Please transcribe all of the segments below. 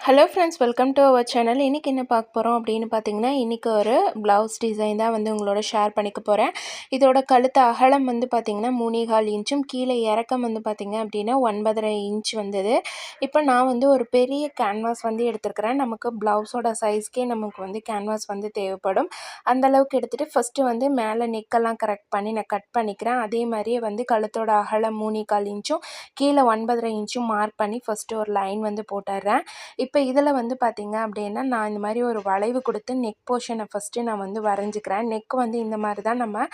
Hello friends, welcome to our channel. இன்றைக்கி என்ன பார்க்க போகிறோம் அப்படின்னு பார்த்தீங்கன்னா, இன்றைக்கி ஒரு ப்ளவுஸ் டிசைன் தான் வந்து உங்களோட ஷேர் பண்ணிக்க போகிறேன். இதோட கழுத்து அகலம் வந்து பார்த்திங்கன்னா 3.25 இன்ச்சும், கீழே இறக்கம் வந்து பார்த்திங்க அப்படின்னா 9.5 இன்ச் வந்தது. இப்போ நான் வந்து ஒரு பெரிய கேன்வாஸ் வந்து எடுத்துருக்கிறேன். நமக்கு ப்ளவுஸோட சைஸ்க்கே நமக்கு வந்து கேன்வாஸ் வந்து தேவைப்படும். அந்தளவுக்கு எடுத்துகிட்டு ஃபஸ்ட்டு வந்து மேலே நெக்கெல்லாம் கரெக்ட் பண்ணி நான் கட் பண்ணிக்கிறேன். அதே மாதிரியே வந்து கழுத்தோட அகலம் 3.25 இன்ச்சும், கீழே 9.5 இன்ச்சும் மார்க் பண்ணி ஃபஸ்ட்டு ஒரு லைன் வந்து போட்டுடுறேன். இப்போ இதில் வந்து பார்த்திங்க அப்படின்னா, நான் இந்த மாதிரி ஒரு வளைவு கொடுத்து நெக் போர்ஷனை ஃபஸ்ட்டு நான் வந்து வரைஞ்சிக்கிறேன். நெக் வந்து இந்த மாதிரி தான் நம்ம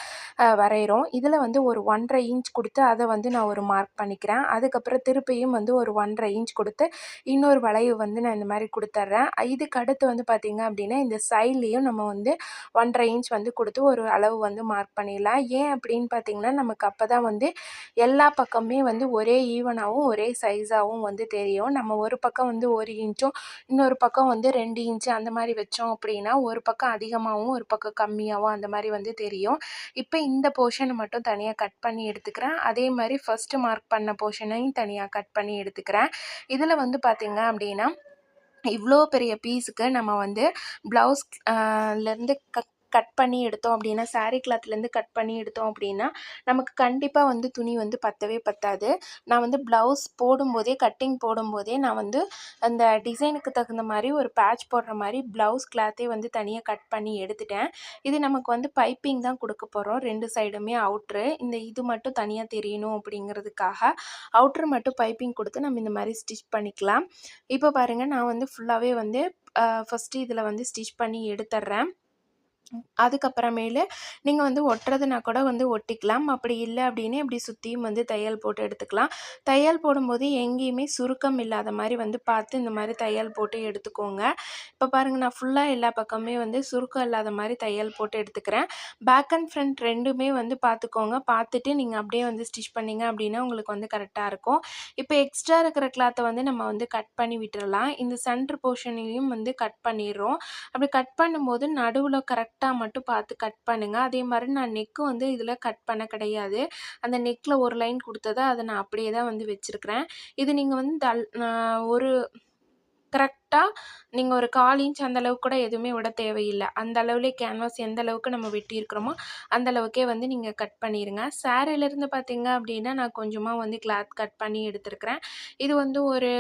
வரைகிறோம். இதில் வந்து ஒரு 1.5 இன்ச் கொடுத்து அதை வந்து நான் ஒரு மார்க் பண்ணிக்கிறேன். அதுக்கப்புறம் திருப்பியும் வந்து ஒரு 1.5 இன்ச் கொடுத்து இன்னொரு வளைவு வந்து நான் இந்த மாதிரி கொடுத்துட்றேன். இதுக்கு அடுத்து வந்து பார்த்திங்க அப்படின்னா, இந்த சைட்லேயும் நம்ம வந்து 1.5 இன்ச் வந்து கொடுத்து ஒரு அளவு வந்து மார்க் பண்ணிடலாம். ஏன் அப்படின்னு பார்த்திங்கன்னா, நமக்கு அப்போ தான் வந்து எல்லா பக்கமே வந்து ஒரே ஈவனாகவும் ஒரே சைஸாகவும் வந்து தெரியும். நம்ம ஒரு பக்கம் வந்து 1 இன்ச்சும் இன்னொரு பக்கம் வந்து 2 இன்ச்சு அந்த மாதிரி வச்சோம் அப்படின்னா, ஒரு பக்கம் அதிகமாகவும் ஒரு பக்கம் கம்மியாகவும் அந்த மாதிரி வந்து தெரியும். இப்போ இந்த போர்ஷனை மட்டும் தனியாக கட் பண்ணி எடுத்துக்கிறேன். அதே மாதிரி ஃபஸ்ட்டு மார்க் பண்ண போர்ஷனையும் தனியாக கட் பண்ணி எடுத்துக்கிறேன். இதில் வந்து பார்த்திங்க அப்படின்னா, இவ்வளோ பெரிய பீஸுக்கு நம்ம வந்து ப்ளவுஸ் லேருந்து கட் பண்ணி எடுத்தோம் அப்படின்னா, சாரீ கிளாத்லேருந்து கட் பண்ணி எடுத்தோம் அப்படின்னா, நமக்கு கண்டிப்பாக வந்து துணி வந்து பத்தவே பத்தாது. நான் வந்து ப்ளவுஸ் போடும்போதே, கட்டிங் போடும்போதே நான் வந்து அந்த டிசைனுக்கு தகுந்த மாதிரி ஒரு பேட்ச் போடுற மாதிரி ப்ளவுஸ் கிளாத்தே வந்து தனியாக கட் பண்ணி எடுத்துட்டேன். இது நமக்கு வந்து பைப்பிங் தான் கொடுக்க போகிறோம், 2 சைடுமே அவுட்ரு. இது மட்டும் தனியாக தெரியணும் அப்படிங்கிறதுக்காக அவுட்ரு மட்டும் பைப்பிங் கொடுத்து நம்ம இந்த மாதிரி ஸ்டிச் பண்ணிக்கலாம். இப்போ பாருங்கள், நான் வந்து ஃபுல்லாகவே வந்து ஃபஸ்ட்டு இதில் வந்து ஸ்டிச் பண்ணி எடுத்துட்றேன். அதுக்கப்புறமேலு நீங்கள் வந்து ஒட்டுறதுனா கூட வந்து ஒட்டிக்கலாம். அப்படி இல்லை அப்படின்னு இப்படி சுற்றியும் வந்து தையல் போட்டு எடுத்துக்கலாம். தையல் போடும்போது எங்கேயுமே சுருக்கம் இல்லாத மாதிரி வந்து பார்த்து இந்த மாதிரி தையல் போட்டு எடுத்துக்கோங்க. இப்போ பாருங்கள், நான் ஃபுல்லாக எல்லா பக்கமே வந்து சுருக்கம் இல்லாத மாதிரி தையல் போட்டு எடுத்துக்கிறேன். பேக் அண்ட் ஃப்ரண்ட் ரெண்டுமே வந்து பார்த்துக்கோங்க. பார்த்துட்டு நீங்கள் அப்படியே வந்து ஸ்டிச் பண்ணிங்க அப்படின்னா உங்களுக்கு வந்து கரெக்டாக இருக்கும். இப்போ எக்ஸ்ட்ரா இருக்கிற கிளாத்தை வந்து நம்ம வந்து கட் பண்ணி விட்டுறலாம். இந்த சென்டர் போர்ஷன்லேயும் வந்து கட் பண்ணிடுறோம். அப்படி கட் பண்ணும்போது நடுவில் கரெக்டாக மட்டும் பார்த்து கட் பண்ணுங்கள். அதே மாதிரி நான் நெக்கு வந்து இதில் கட் பண்ண கிடையாது. அந்த நெக்கில் ஒரு லைன் கொடுத்ததை அதை நான் அப்படியே தான் வந்து வச்சுருக்கிறேன். இது நீங்கள் வந்து ஒரு கரெக்டாக நீங்கள் ஒரு 1/4 இன்ச் அந்தளவுக்கு கூட எதுவுமே விட தேவையில்லை. அந்த அளவுலேயே கேன்வாஸ் எந்த அளவுக்கு நம்ம வெட்டியிருக்கிறோமோ அந்த அளவுக்கே வந்து நீங்கள் கட் பண்ணிடுங்க. சாரியிலேருந்து பார்த்தீங்க அப்படின்னா, நான் கொஞ்சமாக வந்து கிளாத் கட் பண்ணி எடுத்துருக்கிறேன். இது வந்து ஒரு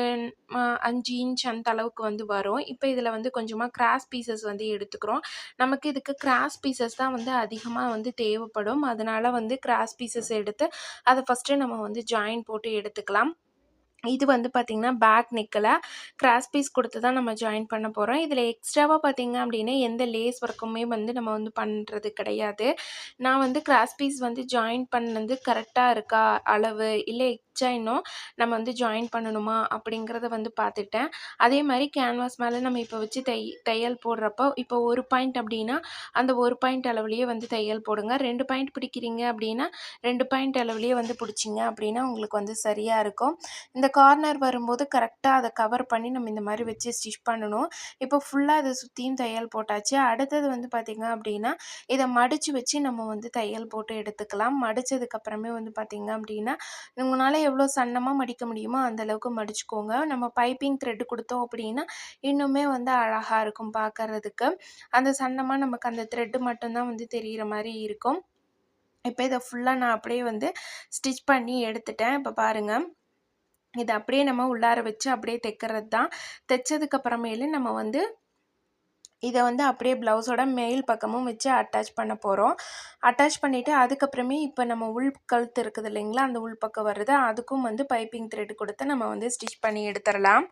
5 இன்ச் அந்த அளவுக்கு வந்து வரும். இப்போ இதில் வந்து கொஞ்சமாக கிராஸ் பீசஸ் வந்து எடுத்துக்கிறோம். நமக்கு இதுக்கு கிராஸ் பீசஸ் தான் வந்து அதிகமாக வந்து தேவைப்படும். அதனால் வந்து கிராஸ் பீசஸ் எடுத்து அதை ஃபஸ்ட்டு நம்ம வந்து ஜாயின் போட்டு எடுத்துக்கலாம். இது வந்து பார்த்திங்கன்னா, பேக் நெக்கில் கிராஸ் பீஸ் கொடுத்து தான் நம்ம ஜாயின் பண்ண போகிறோம். இதில் எக்ஸ்ட்ராவாக பார்த்திங்க அப்படின்னா, எந்த லேஸ் ஒர்க்குமே வந்து நம்ம வந்து பண்ணுறது கிடையாது. நான் வந்து கிராஸ் பீஸ் வந்து ஜாயின் பண்ணது கரெக்டாக இருக்கா அளவு, இல்லை எக்ஸ்ட்ரா இன்னும் நம்ம வந்து ஜாயின் பண்ணணுமா அப்படிங்கிறத வந்து பார்த்துட்டேன். அதே மாதிரி கேன்வாஸ் மேலே நம்ம இப்போ வச்சு தையல் போடுறப்போ, இப்போ ஒரு பாயிண்ட் அப்படின்னா அந்த ஒரு பாயிண்ட் அளவுலேயே வந்து தையல் போடுங்க. 2 பாயிண்ட் பிடிக்கிறீங்க அப்படின்னா 2 பாயிண்ட் அளவுலேயே வந்து பிடிச்சிங்க அப்படின்னா உங்களுக்கு வந்து சரியாக இருக்கும். இந்த கார்னர் வரும்போது கரெக்டாக அதை கவர் பண்ணி நம்ம இந்த மாதிரி வச்சு ஸ்டிச் பண்ணணும். இப்போ ஃபுல்லாக அதை சுற்றியும் தையல் போட்டாச்சு. அடுத்தது வந்து பார்த்திங்க அப்படின்னா, இதை மடித்து வச்சு நம்ம வந்து தையல் போட்டு எடுத்துக்கலாம். மடித்ததுக்கப்புறமே வந்து பார்த்திங்க அப்படின்னா, உங்களால் எவ்வளோ சன்னமாக மடிக்க முடியுமோ அந்தளவுக்கு மடிச்சுக்கோங்க. நம்ம பைப்பிங் த்ரெட்டு கொடுத்தோம் அப்படின்னா இன்னுமே வந்து அழகாக இருக்கும் பார்க்குறதுக்கு. அந்த சன்னமாக நமக்கு அந்த த்ரெட்டு மட்டும்தான் வந்து தெரிகிற மாதிரி இருக்கும். இப்போ இதை ஃபுல்லாக நான் அப்படியே வந்து ஸ்டிச் பண்ணி எடுத்துட்டேன். இப்போ பாருங்கள், இதை அப்படியே நம்ம உள்ளார வச்சு அப்படியே தைக்கிறது தான். தைச்சதுக்கப்புறமேலு நம்ம வந்து இதை வந்து அப்படியே ப்ளவுஸோட மேல் பக்கமும் வச்சு அட்டாச் பண்ண போகிறோம். அட்டாச் பண்ணிவிட்டு அதுக்கப்புறமே இப்போ நம்ம உள் கழுத்து இருக்குது இல்லைங்களா, அந்த உள் பக்கம் வருது, அதுக்கும் வந்து பைப்பிங் த்ரெட் கொடுத்து நம்ம வந்து ஸ்டிச் பண்ணி எடுத்துடலாம்.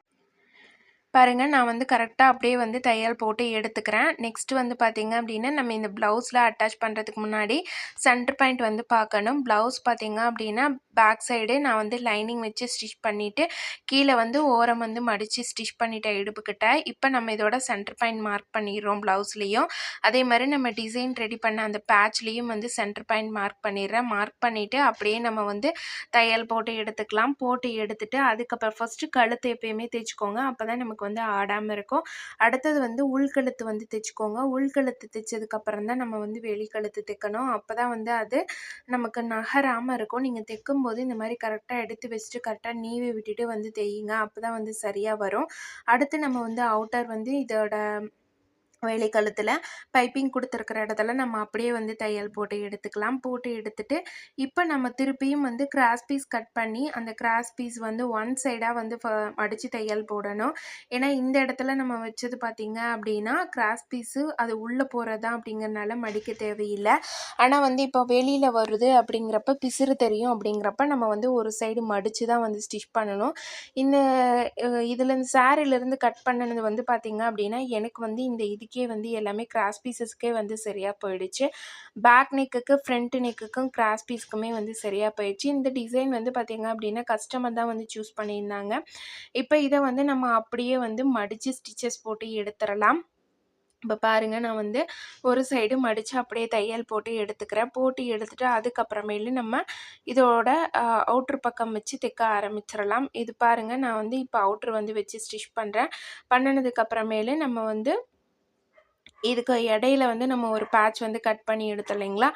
பாருங்கள், நான் வந்து கரெக்டாக அப்படியே வந்து தையல் போட்டு எடுத்துக்கிறேன். நெக்ஸ்ட்டு வந்து பார்த்திங்க அப்படின்னா, நம்ம இந்த ப்ளவுஸில் அட்டாச் பண்ணுறதுக்கு முன்னாடி சென்டர் பாயிண்ட் வந்து பார்க்கணும். ப்ளவுஸ் பார்த்திங்க அப்படின்னா, பேக் சைடு நான் வந்து லைனிங் வச்சு ஸ்டிச் பண்ணிவிட்டு கீழே வந்து ஓரம் வந்து மடித்து ஸ்டிச் பண்ணிட்டேன் இடுப்புக்கிட்ட. இப்போ நம்ம இதோட சென்டர் பாயிண்ட் மார்க் பண்ணிடுறோம் ப்ளவுஸ்லேயும். அதே மாதிரி நம்ம டிசைன் ரெடி பண்ண அந்த பேட்ச்லேயும் வந்து சென்டர் பாயிண்ட் மார்க் பண்ணிடுறேன். மார்க் பண்ணிவிட்டு அப்படியே நம்ம வந்து தையல் போட்டு எடுத்துக்கலாம். போட்டு எடுத்துட்டு அதுக்கப்புறம் ஃபஸ்ட்டு கழுத்து எப்பயுமே தேய்ச்சிக்கோங்க. அப்போ தான் நமக்கு வந்து ஆடாமல் இருக்கும். அடுத்தது வந்து உள்கழுத்து வந்து தைச்சிக்கோங்க. உள்கழுத்து தைச்சதுக்கப்புறம் தான் நம்ம வந்து வெளிக்கழுத்து தைக்கணும். அப்போ தான் வந்து அது நமக்கு நகராமல் இருக்கும். நீங்கள் தைக்கும்போது இந்த மாதிரி கரெக்டாக எடுத்து வச்சுட்டு கரெக்டாக நீவி விட்டுட்டு வந்து தையுங்க. அப்போ தான் வந்து சரியாக வரும். அடுத்து நம்ம வந்து அவுட்டர் வந்து இதோட வேலை கழுத்தில் பைப்பிங் கொடுத்துருக்கிற இடத்துல நம்ம அப்படியே வந்து தையல் போட்டு எடுத்துக்கலாம். போட்டு எடுத்துட்டு இப்போ நம்ம திருப்பியும் வந்து கிராஸ் பீஸ் கட் பண்ணி அந்த கிராஸ் பீஸ் வந்து ஒன் சைடாக வந்து மடித்து தையல் போடணும். ஏன்னா இந்த இடத்துல நம்ம வச்சது பார்த்திங்க அப்படின்னா கிராஸ் பீஸு அது உள்ளே போகிறதா அப்படிங்கிறனால மடிக்க தேவையில்லை. ஆனால் வந்து இப்போ வெளியில் வருது அப்படிங்கிறப்ப பிசுறு தெரியும். அப்படிங்கிறப்ப நம்ம வந்து ஒரு சைடு மடித்து தான் வந்து ஸ்டிச் பண்ணணும். இந்த இதில் இந்த சாரிலேருந்து கட் பண்ணது வந்து பார்த்திங்க அப்படின்னா எனக்கு வந்து இந்த இதுக்கே வந்து எல்லாமே கிராஸ் பீசஸ்க்கே வந்து சரியாக போயிடுச்சு. பேக் நெக்குக்கு ஃப்ரண்ட் நெக்குக்கும் கிராஸ் பீஸ்க்குமே வந்து சரியாக போயிடுச்சு. இந்த டிசைன் வந்து பார்த்திங்க அப்படின்னா கஸ்டமர் தான் வந்து சூஸ் பண்ணியிருந்தாங்க. இப்போ இதை வந்து நம்ம அப்படியே வந்து மடித்து ஸ்டிச்சஸ் போட்டு எடுத்துடலாம். இப்போ பாருங்கள், நான் வந்து ஒரு சைடு மடித்து அப்படியே தையல் போட்டு எடுத்துக்கிறேன். போட்டு எடுத்துகிட்டு அதுக்கப்புறமேலு நம்ம இதோட அவுட்ரு பக்கம் வச்சு தைக்க ஆரம்பிச்சிடலாம். இது பாருங்கள், நான் வந்து இப்போ அவுட்ரு வந்து வச்சு ஸ்டிச் பண்ணுறேன். பண்ணினதுக்கப்புறமேலு நம்ம வந்து இதுக்கு இடையில வந்து நம்ம ஒரு பேட்ச் வந்து கட் பண்ணி எடுத்தோம் இல்லைங்களா,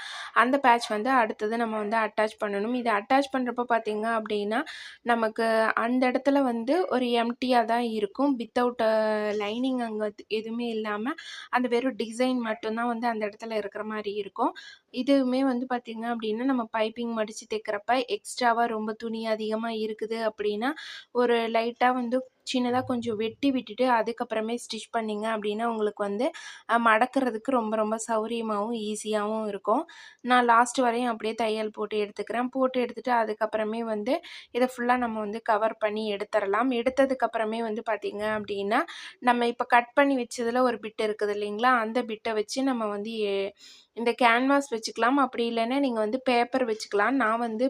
அந்த பேட்ச் வந்து அடுத்தது நம்ம வந்து அட்டாச் பண்ணணும். இது அட்டாச் பண்ணுறப்போ பார்த்திங்க அப்படின்னா நமக்கு அந்த இடத்துல வந்து ஒரு எம்டியாக தான் இருக்கும். வித்தவுட் லைனிங் அங்கே எதுவுமே இல்லாமல் அந்த வெறும் டிசைன் மட்டும்தான் வந்து அந்த இடத்துல இருக்கிற மாதிரி இருக்கும். இதுவுமே வந்து பார்த்திங்க அப்படின்னா நம்ம பைப்பிங் மடித்து தைக்கிறப்ப எக்ஸ்ட்ராவாக ரொம்ப துணி அதிகமாக இருக்குது அப்படின்னா ஒரு லைட்டாக வந்து சின்னதாக கொஞ்சம் வெட்டி விட்டுட்டு அதுக்கப்புறமே ஸ்டிச் பண்ணிங்க அப்படின்னா உங்களுக்கு வந்து மடக்கிறதுக்கு ரொம்ப ரொம்ப சௌரியமாகவும் ஈஸியாகவும் இருக்கும். நான் லாஸ்ட் வரையும் அப்படியே தையல் போட்டு எடுத்துக்கிறேன். போட்டு எடுத்துகிட்டு அதுக்கப்புறமே வந்து இதை ஃபுல்லாக நம்ம வந்து கவர் பண்ணி எடுத்துடலாம். எடுத்ததுக்கப்புறமே வந்து பார்த்திங்க அப்படின்னா நம்ம இப்போ கட் பண்ணி வச்சதில் ஒரு பிட்டு இருக்குது இல்லைங்களா, அந்த பிட்டை வச்சு நம்ம வந்து இந்த கேன்வாஸ் வச்சுக்கலாம். அப்படி இல்லைன்னா நீங்கள் வந்து பேப்பர் வச்சுக்கலாம். நான் வந்து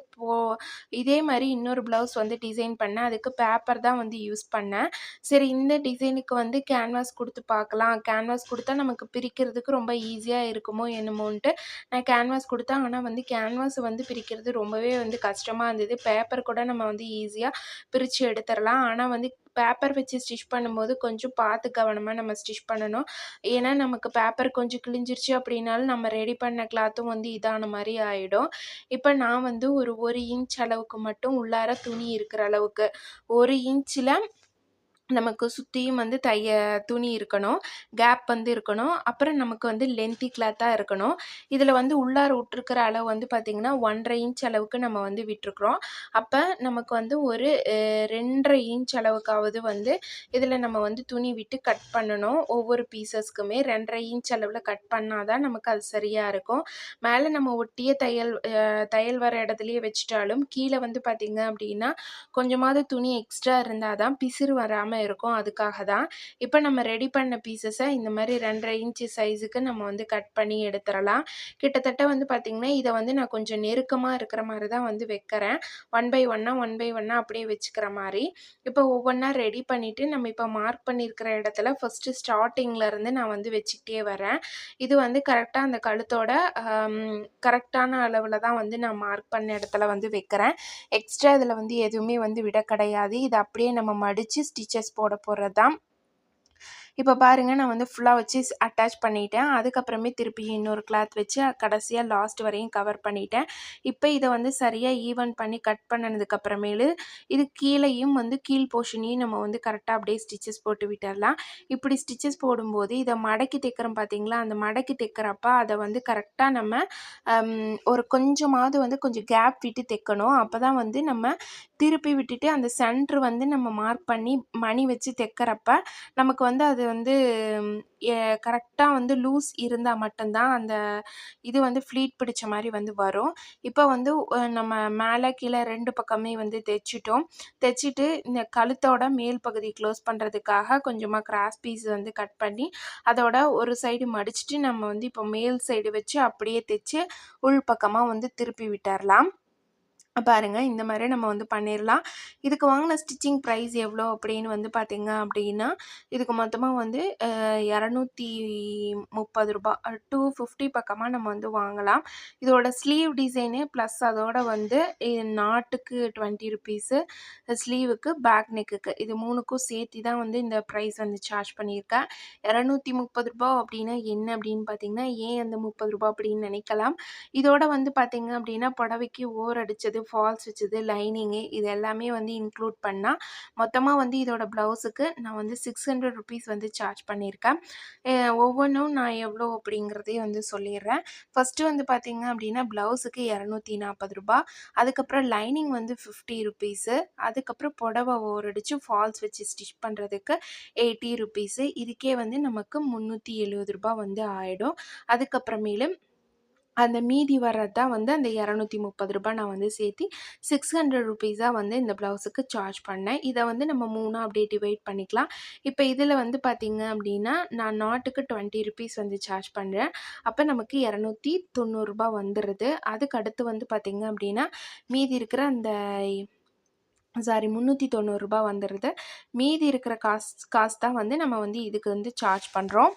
இதே மாதிரி இன்னொரு ப்ளவுஸ் வந்து டிசைன் பண்ணேன். அதுக்கு பேப்பர் தான் வந்து யூஸ் பண்ணேன். சரி, இந்த டிசைனுக்கு வந்து கேன்வாஸ் கொடுத்து பார்க்கலாம். கேன்வாஸ் கொடுத்தா நமக்கு பிரிக்கிறதுக்கு ரொம்ப ஈஸியாக இருக்குமோ என்னமோன்ட்டு நான் கேன்வாஸ் கொடுத்தேன். ஆனால் வந்து கேன்வாஸ் வந்து பிரிக்கிறது ரொம்பவே வந்து கஷ்டமாக இருந்தது. பேப்பர் கூட நம்ம வந்து ஈஸியாக பிரித்து எடுத்துடலாம். ஆனால் வந்து பேப்பர் வச்சு ஸ்டிச் பண்ணும்போது கொஞ்சம் பார்த்து கவனமாக நம்ம ஸ்டிச் பண்ணணும். ஏன்னா நமக்கு பேப்பர் கொஞ்சம் கிழிஞ்சிருச்சு அப்படின்னாலும் நம்ம ரெடி பண்ண கிளாத்தும் வந்து இதான மாதிரி ஆகிடும். இப்போ நான் வந்து ஒரு இன்ச் அளவுக்கு மட்டும் உள்ளார துணி இருக்கிற அளவுக்கு 1 இன்ச்சில் நமக்கு சுற்றியும் வந்து துணி இருக்கணும். கேப் வந்து இருக்கணும். அப்புறம் நமக்கு வந்து லென்த்தி கிளாத்தாக இருக்கணும். இதில் வந்து உள்ளார விட்டுருக்கிற அளவு வந்து பார்த்திங்கன்னா 1.5 இன்ச் அளவுக்கு நம்ம வந்து விட்டுருக்குறோம். அப்போ நமக்கு வந்து ஒரு 2.5 இன்ச் அளவுக்காவது வந்து இதில் நம்ம வந்து துணி விட்டு கட் பண்ணணும். ஒவ்வொரு பீசஸ்க்குமே 2.5 இன்ச் அளவில் கட் பண்ணால் தான் நமக்கு அது சரியாக இருக்கும். மேலே நம்ம ஒட்டிய தையல் வர இடத்துலையே வச்சுட்டாலும் கீழே வந்து பார்த்திங்க அப்படின்னா கொஞ்சமாவது துணி எக்ஸ்ட்ரா இருந்தால் தான் பிசுறு வராமல் இருக்கும். அதுக்காக தான் இப்போ நம்ம ரெடி பண்ண பீசஸை இந்த மாதிரி 2.5 இன்ச்சு சைஸுக்கு நம்ம வந்து கட் பண்ணி எடுத்துடலாம். கிட்டத்தட்ட வந்து பார்த்திங்கன்னா இதை வந்து நான் கொஞ்சம் நெருக்கமாக இருக்கிற மாதிரி தான் வந்து வைக்கிறேன். 1 பை 1 அப்படியே வச்சுக்கிற மாதிரி. இப்போ ஒவ்வொன்றா ரெடி பண்ணிவிட்டு நம்ம இப்போ மார்க் பண்ணியிருக்கிற இடத்துல ஃபஸ்ட்டு ஸ்டார்டிங்லேருந்து நான் வந்து வச்சுக்கிட்டே வரேன். இது வந்து கரெக்டாக அந்த கழுத்தோட கரெக்டான அளவில் தான் வந்து நான் மார்க் பண்ண இடத்துல வந்து வைக்கிறேன். எக்ஸ்ட்ரா இதில் வந்து எதுவுமே வந்து விட கிடையாது. இதை அப்படியே நம்ம மடித்து ஸ்டிச்சஸ் போட போகிறது தான். இப்போ பாருங்கள், நான் வந்து ஃபுல்லாக வச்சு அட்டாச் பண்ணிட்டேன். அதுக்கப்புறமே திருப்பி இன்னொரு கிளாத் வச்சு கடைசியாக லாஸ்ட் வரையும் கவர் பண்ணிட்டேன். இப்போ இதை வந்து சரியாக ஈவன் பண்ணி கட் பண்ணதுக்கப்புறமேலு இது கீழேயும் வந்து கீழ் போர்ஷனையும் நம்ம வந்து கரெக்டாக அப்படியே ஸ்டிச்சஸ் போட்டு விட்டுடலாம். இப்படி ஸ்டிச்சஸ் போடும்போது இதை மடக்கி தைக்கிறோம் பார்த்திங்களா, அந்த மடக்கி தைக்கிறப்ப அதை வந்து கரெக்டாக நம்ம ஒரு கொஞ்சமாவது வந்து கொஞ்சம் கேப் விட்டு தைக்கணும். அப்போ தான் வந்து நம்ம திருப்பி விட்டுட்டு அந்த சென்ட்ரு வந்து நம்ம மார்க் பண்ணி மணி வச்சு தைக்கிறப்ப நமக்கு வந்து அது வந்து கரெக்டாக வந்து லூஸ் இருந்தால் மட்டும்தான் அந்த இது வந்து ஃப்ளீட் பிடிச்ச மாதிரி வந்து வரும். இப்போ வந்து நம்ம மேலே கீழே 2 பக்கமே வந்து தைச்சிட்டு இந்த கழுத்தோட மேல் பகுதி க்ளோஸ் பண்ணுறதுக்காக கொஞ்சமாக கிராஸ் பீஸ் வந்து கட் பண்ணி அதோட ஒரு சைடு மடிச்சுட்டு நம்ம வந்து இப்போ மேல் சைடு வச்சு அப்படியே தைச்சி உள் பக்கமாக வந்து திருப்பி விட்டுறலாம். பாருங்க இந்த மாதிரி நம்ம வந்து பண்ணிடலாம். இதுக்கு வாங்கின ஸ்டிச்சிங் ப்ரைஸ் எவ்வளோ அப்படின்னு வந்து பார்த்தீங்க அப்படின்னா, இதுக்கு மொத்தமாக வந்து ₹230 250 பக்கமாக நம்ம வந்து வாங்கலாம். இதோட ஸ்லீவ் டிசைனு ப்ளஸ் அதோட வந்து நாட்டுக்கு ₹20, ஸ்லீவுக்கு பேக் நெக்குக்கு இது 3க்கும் சேர்த்து தான் வந்து இந்த ப்ரைஸ் வந்து சார்ஜ் பண்ணியிருக்கேன். ₹230 அப்படின்னா என்ன அப்படின்னு பார்த்தீங்கன்னா, ஏன் அந்த ₹30 அப்படின்னு நினைக்கலாம். இதோட வந்து பார்த்தீங்க அப்படின்னா புடவைக்கு ஓர் அடித்தது, ஃபால்ஸ் வச்சது, லைனிங்கு இது எல்லாமே வந்து இன்க்ளூட் பண்ணால் மொத்தமாக வந்து இதோட ப்ளவுஸுக்கு நான் வந்து ₹600 வந்து சார்ஜ் பண்ணியிருக்கேன். ஒவ்வொன்றும் நான் எவ்வளோ அப்படிங்கிறதையும் வந்து சொல்லிடுறேன். ஃபஸ்ட்டு வந்து பார்த்தீங்க அப்படின்னா ப்ளவுஸுக்கு ₹240, அதுக்கப்புறம் லைனிங் வந்து ₹50, அதுக்கப்புறம் புடவை ஓரடிச்சு ஃபால்ஸ் வச்சு ஸ்டிச் பண்ணுறதுக்கு ₹80, இதுக்கே வந்து நமக்கு ₹370 வந்து ஆகிடும். அதுக்கப்புறமேலு அந்த மீதி வர்றது தான் வந்து அந்த ₹230 நான் வந்து சேர்த்தி ₹600 வந்து இந்த ப்ளவுஸுக்கு சார்ஜ் பண்ணேன். இதை வந்து நம்ம 3ஆ அப்படியே டிவைட் பண்ணிக்கலாம். இப்போ இதில் வந்து பார்த்தீங்க அப்படின்னா நான் நாட்டுக்கு ₹20 வந்து சார்ஜ் பண்ணுறேன். அப்போ நமக்கு ₹290 வந்துடுது. அதுக்கு அடுத்து வந்து பார்த்தீங்க அப்படின்னா மீதி இருக்கிற அந்த ₹390 வந்துடுது. மீதி இருக்கிற காசு தான் வந்து நம்ம வந்து இதுக்கு வந்து சார்ஜ் பண்ணுறோம்.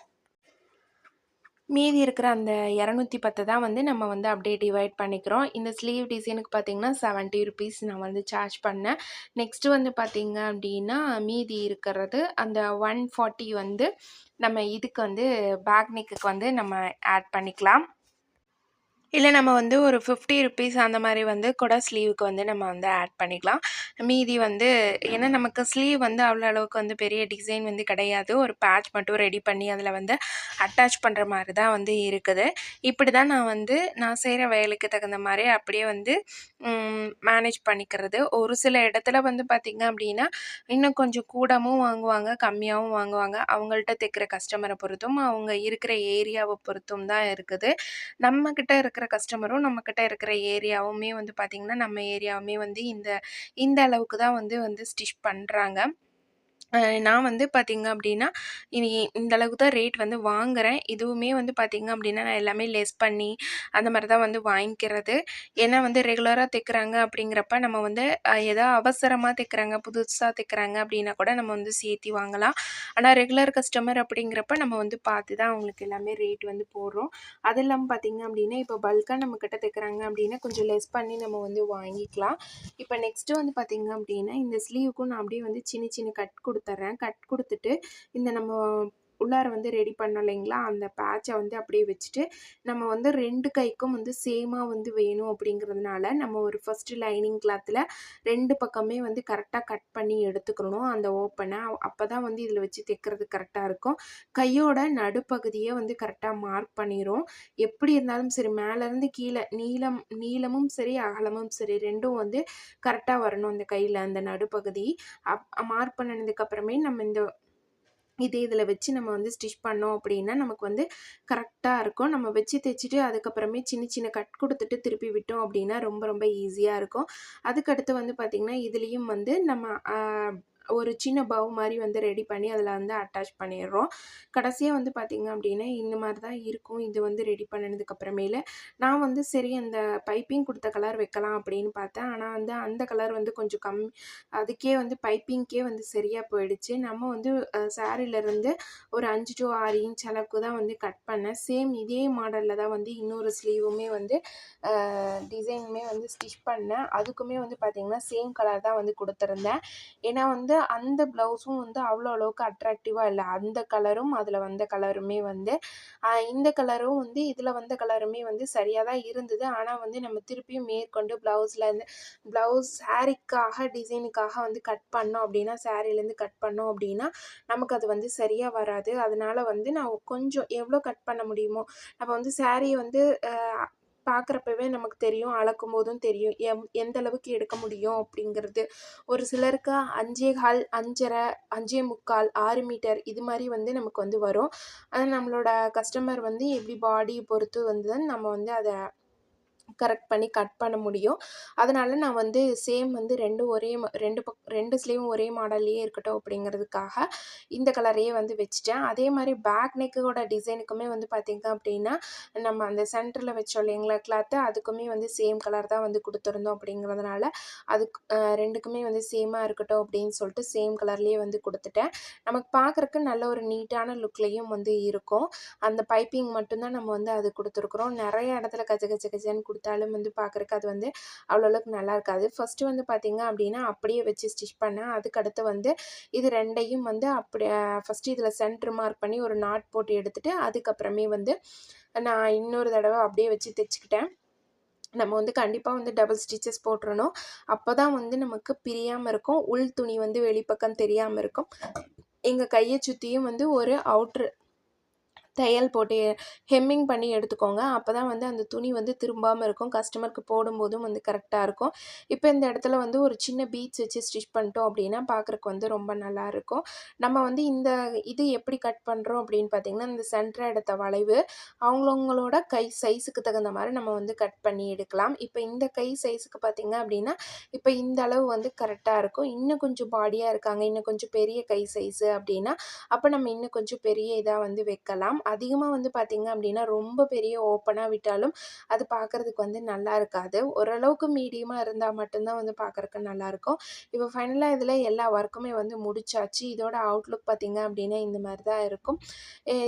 மீதி இருக்கிற அந்த 210 தான் வந்து நம்ம வந்து அப்படியே டிவைட் பண்ணிக்கிறோம். இந்த ஸ்லீவ் டிசைனுக்கு பார்த்தீங்கன்னா ₹70 நான் வந்து சார்ஜ் பண்ணேன். நெக்ஸ்ட்டு வந்து பார்த்தீங்க அப்படின்னா மீதி இருக்கிறது அந்த 140 வந்து நம்ம இதுக்கு வந்து பேக் நெக்குக்கு வந்து நம்ம ஆட் பண்ணிக்கலாம். இல்லை நம்ம வந்து ஒரு ₹50 அந்த மாதிரி வந்து கூட ஸ்லீவுக்கு வந்து நம்ம வந்து ஆட் பண்ணிக்கலாம். மீதி வந்து ஏன்னா நமக்கு ஸ்லீவ் வந்து அவ்வளோ அளவுக்கு வந்து பெரிய டிசைன் வந்து கிடையாது. ஒரு பேட்ச் மட்டும் ரெடி பண்ணி அதில் வந்து அட்டாச் பண்ணுற மாதிரி தான் வந்து இருக்குது. இப்படி தான் நான் செய்கிற வேலைக்கு தகுந்த மாதிரி அப்படியே வந்து மேனேஜ் பண்ணிக்கிறது. ஒரு சில இடத்துல வந்து பார்த்திங்க அப்படின்னா இன்னும் கொஞ்சம் கூடவும் வாங்குவாங்க, கம்மியாகவும் வாங்குவாங்க. அவங்கள்ட்ட தைக்கிற கஸ்டமரை பொறுத்தும் அவங்க இருக்கிற ஏரியாவை பொறுத்தும் தான் இருக்குது. நம்மக்கிட்ட இருக்கிற கஸ்டமரும் நம்மக்கிட்ட இருக்கிற ஏரியாவுமே வந்து பார்த்திங்கன்னா நம்ம ஏரியாவுமே வந்து இந்த அளவுக்கு தான் வந்து ஸ்டிச் பண்ணுறாங்க. நான் வந்து பார்த்திங்க அப்படின்னா இனி இந்த அளவுக்கு தான் ரேட் வந்து வாங்குகிறேன். இதுவுமே வந்து பார்த்திங்க அப்படின்னா நான் எல்லாமே லெஸ் பண்ணி அந்த மாதிரி தான் வந்து வாங்கிக்கிறது. ஏன்னா வந்து ரெகுலராக தைக்கிறாங்க அப்படிங்கிறப்ப நம்ம வந்து ஏதோ அவசரமாக தைக்கிறாங்க, புதுசாக தைக்கிறாங்க அப்படின்னா கூட நம்ம வந்து சேர்த்தி வாங்கலாம். ஆனால் ரெகுலர் கஸ்டமர் அப்படிங்கிறப்ப நம்ம வந்து பார்த்து தான் அவங்களுக்கு எல்லாமே ரேட் வந்து போடுறோம். அது இல்லாமல் பார்த்திங்க அப்படின்னா இப்போ பல்காக நம்மக்கிட்ட தைக்கிறாங்க அப்படின்னா கொஞ்சம் லெஸ் பண்ணி நம்ம வந்து வாங்கிக்கலாம். இப்போ நெக்ஸ்ட்டு வந்து பார்த்திங்க அப்படின்னா இந்த ஸ்லீவுக்கும் நான் அப்படியே வந்து சின்ன சின்ன கட் கொடுத்துட்றேன். கட் கொடுத்துட்டு இந்த நம்ம உள்ளார வந்து ரெடி பண்ணோம் இல்லைங்களா, அந்த பேட்சை வந்து அப்படியே வச்சுட்டு நம்ம வந்து 2 கைக்கும் வந்து சேமாக வந்து வேணும் அப்படிங்கிறதுனால நம்ம ஒரு ஃபஸ்ட்டு லைனிங் கிளாத்தில் 2 பக்கமே வந்து கரெக்டாக கட் பண்ணி எடுத்துக்கணும் அந்த ஓப்பனை. அப்போ தான் வந்து இதில் வச்சு தைக்கிறது கரெக்டாக இருக்கும். கையோட நடுப்பகுதியை வந்து கரெக்டாக மார்க் பண்ணிடும். எப்படி இருந்தாலும் சரி மேலேருந்து கீழே நீளமும் சரி அகலமும் சரி 2ம் வந்து கரெக்டாக வரணும் அந்த கையில் அந்த நடுப்பகுதி. மார்க் பண்ணினதுக்கப்புறமே நம்ம இதில் வச்சு நம்ம வந்து ஸ்டிச் பண்ணோம் அப்படின்னா நமக்கு வந்து கரெக்டாக இருக்கும். நம்ம வச்சு தைச்சிட்டு அதுக்கப்புறமே சின்ன சின்ன கட் கொடுத்துட்டு திருப்பி விட்டோம் அப்படின்னா ரொம்ப ரொம்ப ஈஸியாக இருக்கும். அதுக்கடுத்து வந்து பார்த்திங்கன்னா இதுலேயும் வந்து நம்ம ஒரு சின்ன பவ் மாதிரி வந்து ரெடி பண்ணி அதில் வந்து அட்டாச் பண்ணிடுறோம். கடைசியாக வந்து பார்த்திங்க அப்படின்னா இந்த மாதிரி தான் இருக்கும். இது வந்து ரெடி பண்ணினதுக்கப்புறமேல நான் வந்து சரி அந்த பைப்பிங் கொடுத்த கலர் வைக்கலாம் அப்படின்னு பார்த்தேன். ஆனால் வந்து அந்த கலர் வந்து கொஞ்சம் அதுக்கே வந்து பைப்பிங்க்கே வந்து சரியாக போயிடுச்சு. நம்ம வந்து சாரீலேருந்து ஒரு 5 to 6 இன்ச் அளவுக்கு தான் வந்து கட் பண்ணேன். சேம் இதே மாடலில் தான் வந்து இன்னொரு ஸ்லீவுமே வந்து டிசைனுமே வந்து ஸ்டிச் பண்ணேன். அதுக்குமே வந்து பார்த்திங்கன்னா சேம் கலர் தான் வந்து கொடுத்துருந்தேன். ஏன்னா வந்து அந்த ப்ளவுஸும் வந்து அவ்வளோ அளவுக்கு அட்ராக்டிவாக இல்லை. அந்த கலரும் அதில் வந்த கலருமே வந்து இந்த கலரும் வந்து இதில் வந்த கலருமே வந்து சரியாக தான் இருந்தது. ஆனால் வந்து நம்ம திருப்பியும் மேற்கொண்டு ப்ளவுஸ் சாரீக்காக டிசைனுக்காக வந்து கட் பண்ணோம் அப்படின்னா சாரீலேருந்து கட் பண்ணோம் அப்படின்னா நமக்கு அது வந்து சரியாக வராது. அதனால வந்து நான் கொஞ்சம் எவ்வளோ கட் பண்ண முடியுமோ நம்ம வந்து சாரியை வந்து பார்க்குறப்பவே நமக்கு தெரியும், அளக்கும் போதும் தெரியும் எந்த அளவுக்கு எடுக்க முடியும் அப்படிங்கிறது. ஒரு சிலருக்கு 5.25, 5.5, 5.25, 6 மீட்டர் இது மாதிரி வந்து நமக்கு வந்து வரும். அது நம்மளோட கஸ்டமர் வந்து எப்படி பாடி பொறுத்து வந்து நம்ம வந்து அதை கரெக்ட் பண்ணி கட் பண்ண முடியும். அதனால நான் வந்து சேம் வந்து 2 ஒரே 2 ஸ்லீவும் ஒரே மாடல்லயே இருக்கட்டும் அப்படிங்கிறதுக்காக இந்த கலரையே வந்து வச்சுட்டேன். அதே மாரி பேக் நெக்கோட டிசைனுக்குமே வந்து பார்த்தீங்க அப்படின்னா, நம்ம அந்த சென்டர்ல வச்சோம் இல்லைங்களா கிளாத்து, அதுக்குமே வந்து சேம் கலர் தான் வந்து குடுத்துருந்தோம் அப்படிங்கிறதுனால, அதுக்கு 2க்குமே வந்து சேமா இருக்கட்டும் அப்படின்னு சொல்லிட்டு சேம் கலர்லயே வந்து குடுத்துட்டேன். நமக்கு பார்க்கறக்கு நல்ல ஒரு நீட்டான லுக்லயும் வந்து இருக்கும். அந்த பைப்பிங் மட்டும் தான் நம்ம வந்து அது குடுத்துருக்குறோம். நெறைய இடத்துல கச்ச கச்ச கச்சன்னு குடுத்தாலும் வந்து பார்க்கறக்கு அது வந்து அவ்வளோ அளவுக்கு நல்லா இருக்காது. ஃபர்ஸ்ட்டு வந்து பார்த்தீங்க அப்படின்னா, அப்படியே வச்சு ஸ்டிச் பண்ணேன். அதுக்கடுத்து வந்து இது 2யும் வந்து அப்படி ஃபர்ஸ்ட்டு இதில சென்டர் மார்க் பண்ணி ஒரு நாட் போட்டு எடுத்துட்டு, அதுக்கப்புறமே வந்து நான் இன்னொரு தடவ அப்படியே வச்சு தச்சுக்கிட்டேன். நம்ம வந்து கண்டிப்பா வந்து டபுள் ஸ்டிச்சஸ் போட்டுறணும். அப்பதான் வந்து நமக்கு பிரியாம இருக்கும். உள் துணி வந்து வெளிப்பக்கம் தெரியாம இருக்கும். எங்க கைய சுத்தியும் வந்து ஒரு அவுட்ரு தையல் போட்டு ஹெம்மிங் பண்ணி எடுத்துக்கோங்க. அப்பதான் வந்து அந்த துணி வந்து திரும்பாம இருக்கும். கஸ்டமருக்கு போடும்போதும் வந்து கரெக்ட்டா இருக்கும். இப்ப இந்த இடத்துல வந்து ஒரு சின்ன பீட்ஸ் வச்சு ஸ்டிச் பண்ணிட்டோம் அப்படின்னா, பார்க்கறக்கு வந்து ரொம்ப நல்லாருக்கும். நம்ம வந்து இது எப்படி கட் பண்றோம் அப்படின்னு பார்த்தீங்கன்னா, இந்த சென்டரா எடுத்த வளைவு அவங்கவங்களோட கை சைஸுக்கு தகுந்த மாரி நம்ம வந்து கட் பண்ணி எடுக்கலாம். இப்ப இந்த கை சைஸுக்கு பார்த்தீங்க அப்படின்னா, இப்ப இந்த அளவு வந்து கரெக்ட்டா இருக்கும். இன்னும் கொஞ்சம் பாடியா இருக்காங்க, இன்னும் கொஞ்சம் பெரிய கை சைஸு அப்படின்னா, அப்ப நம்ம இன்னும் கொஞ்சம் பெரிய இதா வந்து வைக்கலாம். அதிகமா வந்து பார்த்தீங்க அப்படின்னா, ரொம்ப பெரிய ஓப்பனா விட்டாலும் அது பார்க்கறதுக்கு வந்து நல்லா இருக்காது. ஓரளவுக்கு மீடியமா இருந்தா மட்டும் தான் வந்து பார்க்கறக்கு நல்லாயிருக்கும். இப்போ ஃபைனலா இதில எல்லா ஒர்க்குமே வந்து முடிச்சாச்சு. இதோட அவுட்லுக் பார்த்தீங்க அப்படின்னா, இந்த மாரி தான் இருக்கும். எ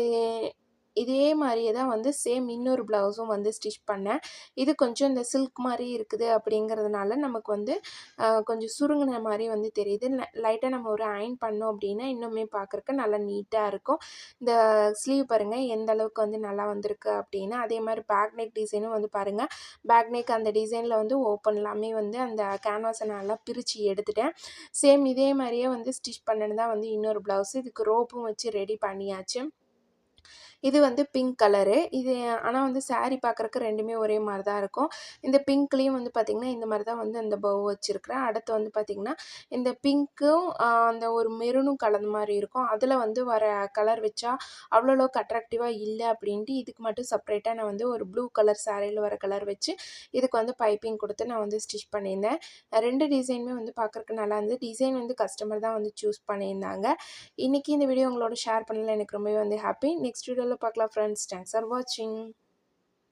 இதே மாரியே தான் வந்து சேம் இன்னொரு ப்ளவுஸும் வந்து ஸ்டிச் பண்ணேன். இது கொஞ்சம் இந்த சில்க் மாரி இருக்குது அப்படிங்கிறதுனால நமக்கு வந்து கொஞ்சம் சுருங்குன மாரி வந்து தெரியுது. லைட்டா நம்ம ஒரு அயர்ன் பண்ணோம் அப்படின்னா, இன்னுமே பார்க்கறக்கு நல்லா நீட்டா இருக்கும். இந்த ஸ்லீவ் பாருங்க எந்த அளவுக்கு வந்து நல்லா வந்திருக்கு அப்படின்னு. அதே மாரி பேக் நெக் டிசைனும் வந்து பாருங்க. பேக் நெக் அந்த டிசைன்ல வந்து ஓப்பன்லாமே வந்து அந்த கேன்வாஸ நல்லா பிரிச்சு எடுத்துட்டேன். சேம் இதே மாரியே வந்து ஸ்டிச் பண்ணது தான் வந்து இன்னொரு ப்ளவுஸ். இதுக்கு ரோப்பும் வச்சு ரெடி பண்ணியாச்சு. இது வந்து பிங்க் கலரு. இது ஆனா வந்து சாரி பார்க்கறக்கு 2மே ஒரே மாரி தான் இருக்கும். இந்த பிங்க்லயும் வந்து பார்த்தீங்கன்னா, இந்த மாரி தான் வந்து அந்த பவ் வச்சிருக்கிறேன். அடுத்து வந்து பார்த்தீங்கன்னா, இந்த பிங்க்கும் அந்த ஒரு மெரூனும் கலந்த மாரி இருக்கும். அதில வந்து வர கலர் வச்சா அவ்வளோ அளவுக்கு அட்ராக்டிவா இல்ல அப்படின்ட்டு, இதுக்கு மட்டும் செப்பரேட்டா நான் வந்து ஒரு ப்ளூ கலர் சாரியில வர கலர் வச்சு, இதுக்கு வந்து பைப்பிங் குடுத்து நான் வந்து ஸ்டிச் பண்ணியிருந்தேன். 2 டிசைனுமே வந்து பார்க்கறக்கு நல்லா இருந்தது. டிசைன் வந்து கஸ்டமர் தான் வந்து சூஸ் பண்ணியிருந்தாங்க. இன்னைக்கு இந்த வீடியோ உங்களோட ஷேர் பண்ணல எனக்கு ரொம்பவே வந்து ஹாப்பி. நெக்ஸ்ட் வீடியோல பார்க்கலாம் ஃப்ரெண்ட்ஸ். தேங்க்ஸ் ஃபார் வாட்சிங்.